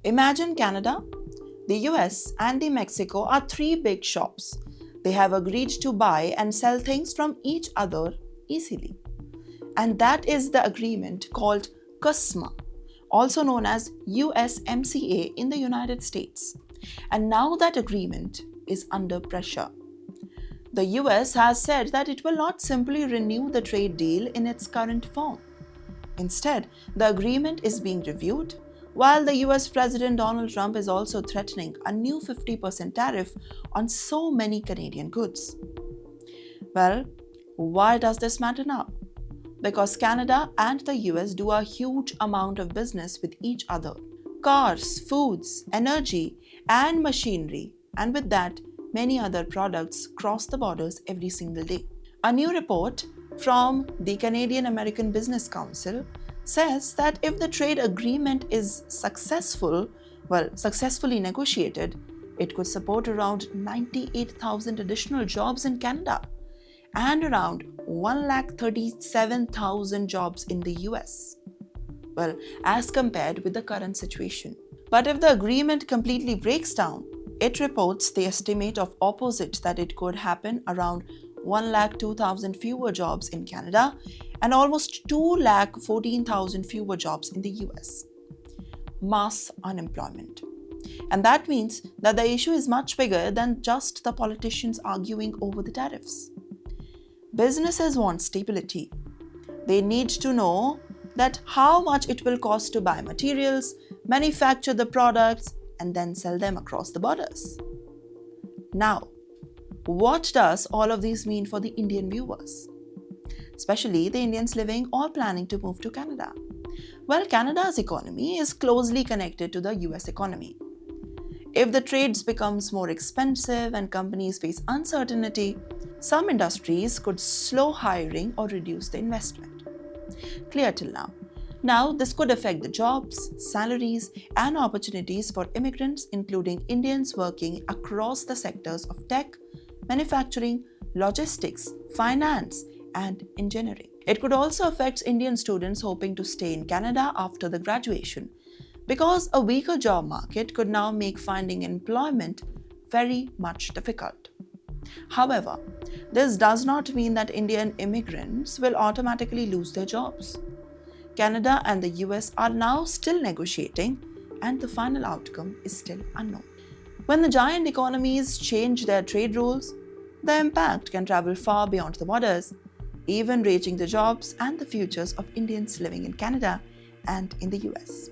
Imagine Canada, the US, and the Mexico are three big shops. They have agreed to buy and sell things from each other easily. And that is the agreement called CUSMA, also known as USMCA in the United States. And now that agreement is under pressure. The US has said that it will not simply renew the trade deal in its current form. Instead, the agreement is being reviewed, while the US President Donald Trump is also threatening a new 50% tariff on so many Canadian goods. Well, why does this matter now? Because Canada and the US do a huge amount of business with each other. Cars, foods, energy, and machinery, and with that, many other products cross the borders every single day. A new report from the Canadian-American Business Council says that if the trade agreement is successfully negotiated, it could support around 98,000 additional jobs in Canada and around 137,000 jobs in the US. Well, as compared with the current situation. But if the agreement completely breaks down, it reports the estimate of opposite that it could happen around 102,000 fewer jobs in Canada and almost 214,000 fewer jobs in the US. Mass unemployment. And that means that the issue is much bigger than just the politicians arguing over the tariffs. Businesses want stability. They need to know that how much it will cost to buy materials, manufacture the products, and then sell them across the borders. Now, what does all of this mean for the Indian viewers? Especially the Indians living or planning to move to Canada. Well, Canada's economy is closely connected to the US economy. If the trades becomes more expensive and companies face uncertainty, some industries could slow hiring or reduce the investment. Clear till now. Now, this could affect the jobs, salaries, and opportunities for immigrants, including Indians working across the sectors of tech, manufacturing, logistics, finance, and engineering. It could also affect Indian students hoping to stay in Canada after the graduation, because a weaker job market could now make finding employment very much difficult. However, this does not mean that Indian immigrants will automatically lose their jobs. Canada and the US are now still negotiating, and the final outcome is still unknown. When the giant economies change their trade rules, the impact can travel far beyond the borders, even reaching the jobs and the futures of Indians living in Canada and in the US.